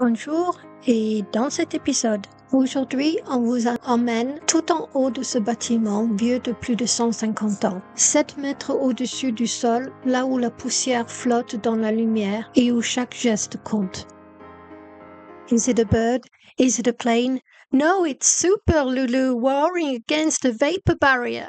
Bonjour et dans cet épisode, aujourd'hui on vous emmène tout en haut de ce bâtiment vieux de plus de 150 ans, 7 mètres au-dessus du sol, là où la poussière flotte dans la lumière et où chaque geste compte. Is it a bird? Is it a plane? No, it's Super Lulu warring against a vapor barrier.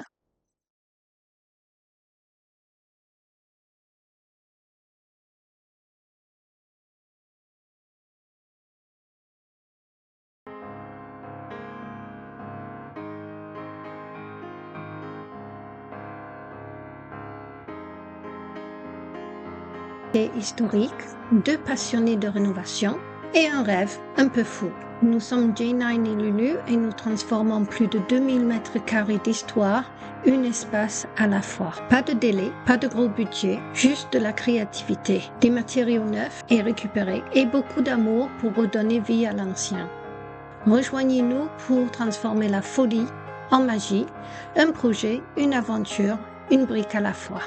Et historique, deux passionnés de rénovation et un rêve un peu fou. Nous sommes J9 et Lulu et nous transformons plus de 2000 mètres carrés d'histoire, un espace à la fois. Pas de délai, pas de gros budget, juste de la créativité, des matériaux neufs et récupérés et beaucoup d'amour pour redonner vie à l'ancien. Rejoignez-nous pour transformer la folie en magie, un projet, une aventure, une brique à la fois.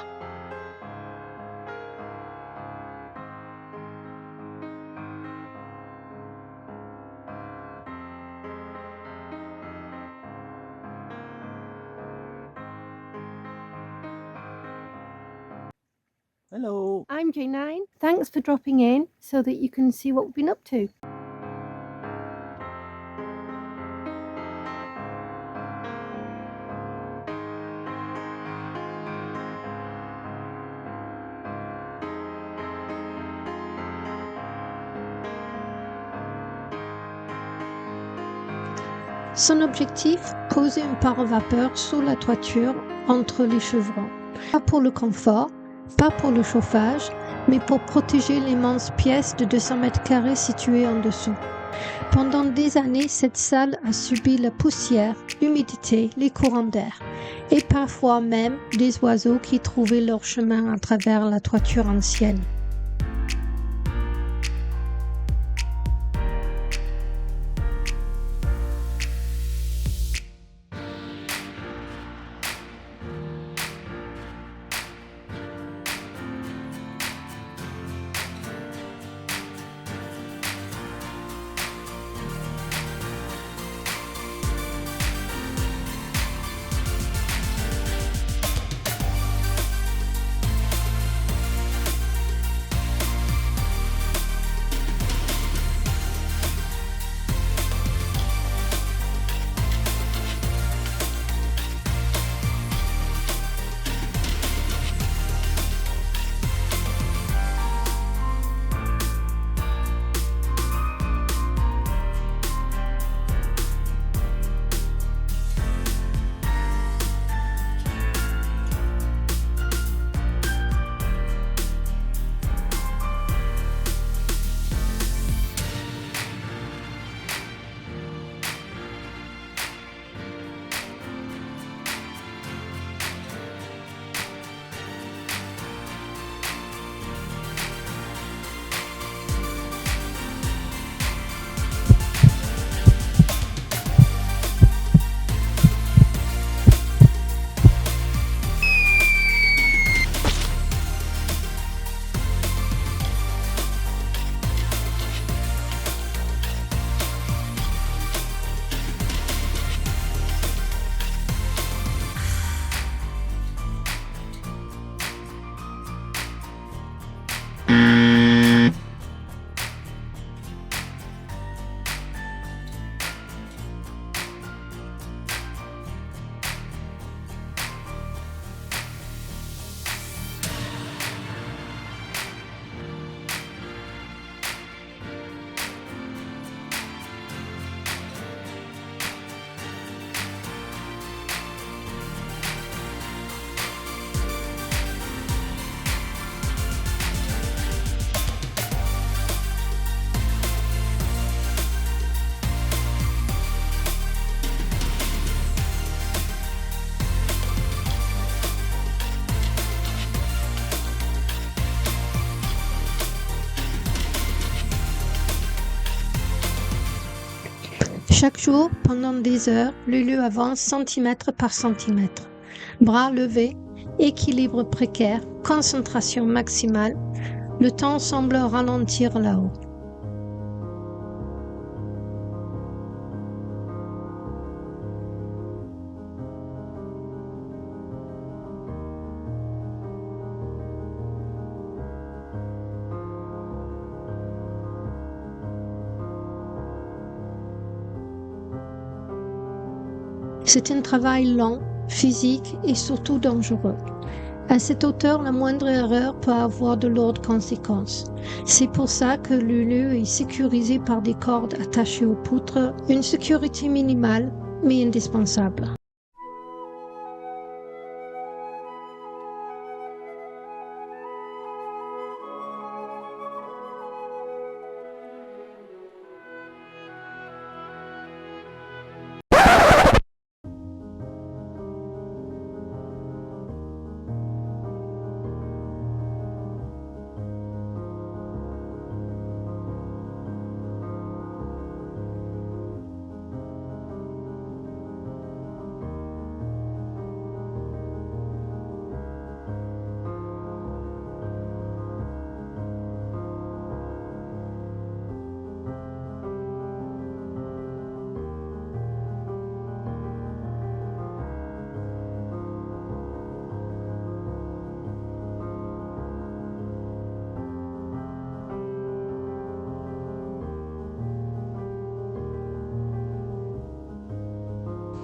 Hello. I'm J9. Thanks for dropping in so that you can see what we've been up to. Son objectif, poser une pare-vapeur sous la toiture entre les chevrons. Pas pour le confort, pas pour le chauffage, mais pour protéger l'immense pièce de 200 mètres carrés située en dessous. Pendant des années, cette salle a subi la poussière, l'humidité, les courants d'air, et parfois même des oiseaux qui trouvaient leur chemin à travers la toiture ancienne. Chaque jour, pendant des heures, Lulu avance centimètre par centimètre. Bras levés, équilibre précaire, concentration maximale. Le temps semble ralentir là-haut. C'est un travail lent, physique et surtout dangereux. À cette hauteur, la moindre erreur peut avoir de lourdes conséquences. C'est pour ça que Lulu est sécurisé par des cordes attachées aux poutres, une sécurité minimale mais indispensable.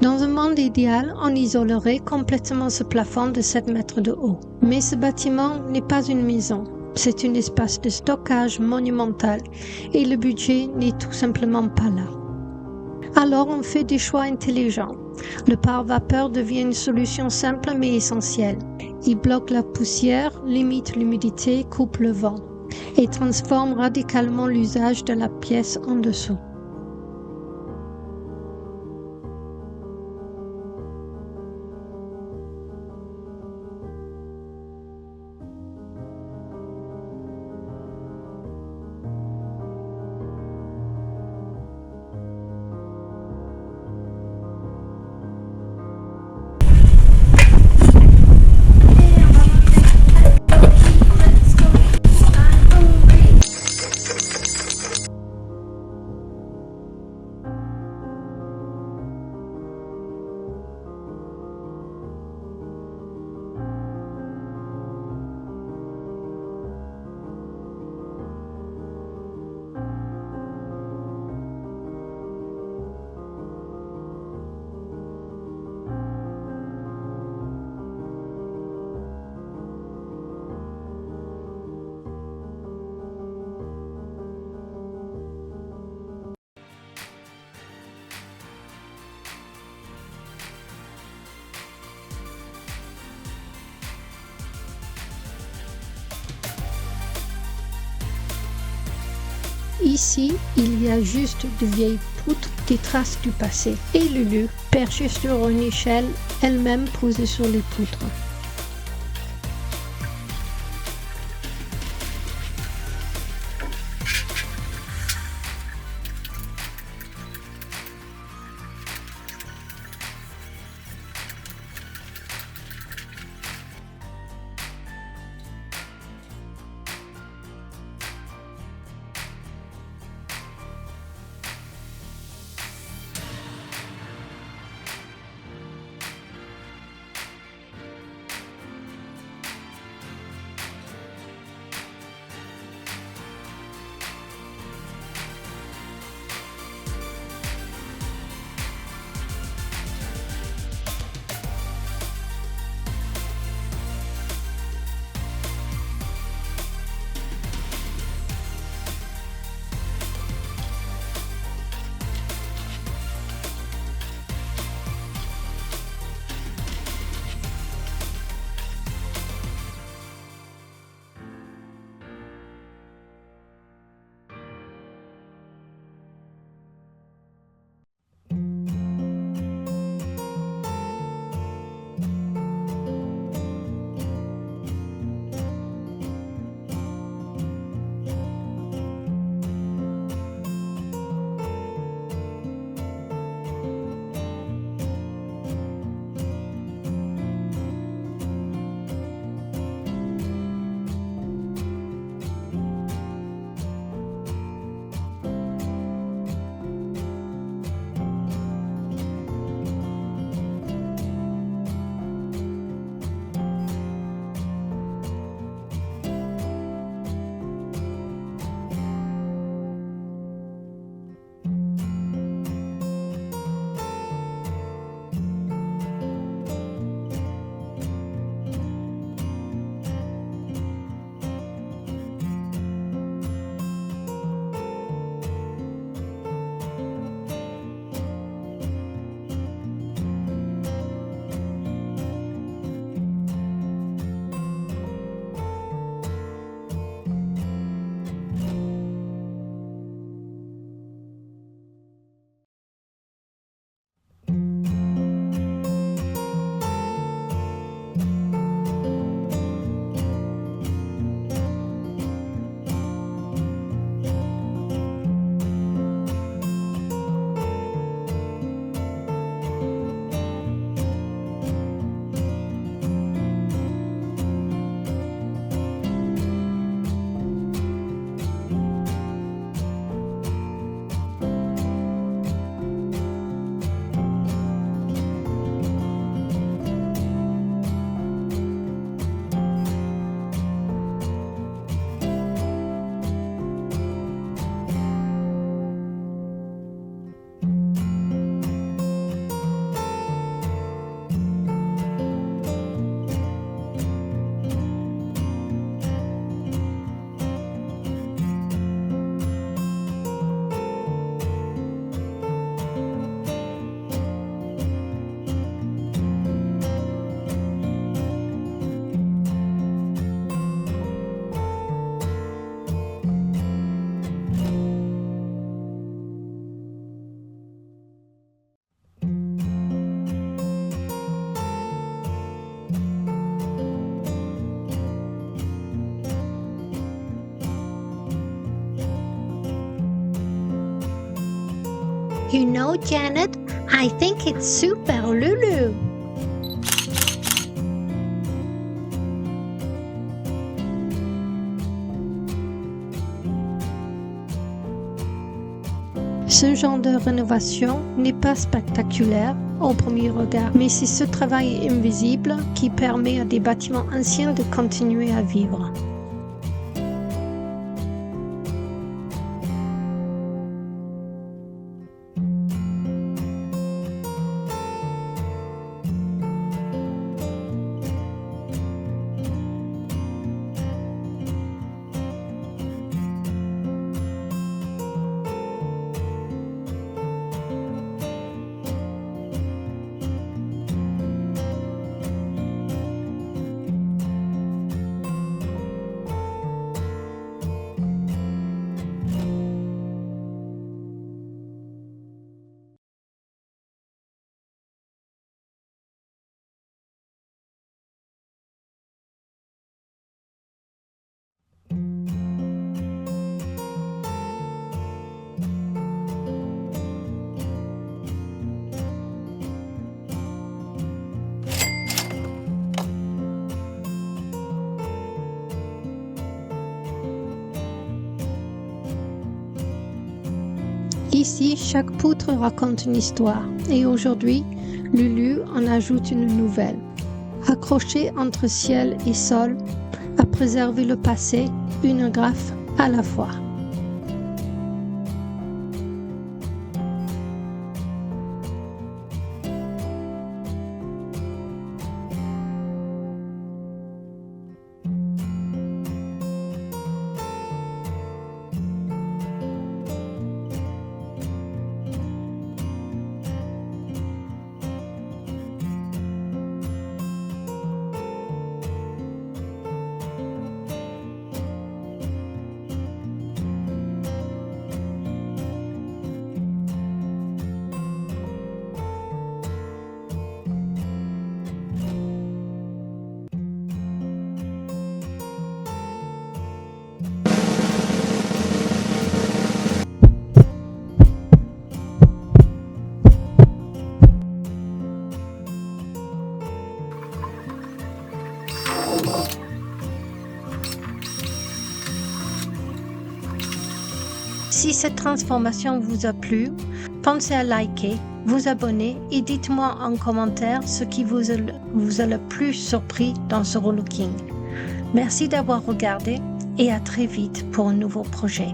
Dans un monde idéal, on isolerait complètement ce plafond de 7 mètres de haut. Mais ce bâtiment n'est pas une maison, c'est un espace de stockage monumental et le budget n'est tout simplement pas là. Alors on fait des choix intelligents. Le pare-vapeur devient une solution simple mais essentielle. Il bloque la poussière, limite l'humidité, coupe le vent et transforme radicalement l'usage de la pièce en dessous. Ici, il y a juste de vieilles poutres, des traces du passé, et Lulu, perchée sur une échelle, elle-même posée sur les poutres. You know, Janet, I think it's super Lulu. Ce genre de rénovation n'est pas spectaculaire au premier regard, mais c'est ce travail invisible qui permet à des bâtiments anciens de continuer à vivre. Ici, chaque poutre raconte une histoire et aujourd'hui, Lulu en ajoute une nouvelle. Accrochée entre ciel et sol, à préserver le passé, une graffe à la fois. Si cette transformation vous a plu, pensez à liker, vous abonner et dites-moi en commentaire ce qui vous a le plus surpris dans ce relooking. Merci d'avoir regardé et à très vite pour un nouveau projet.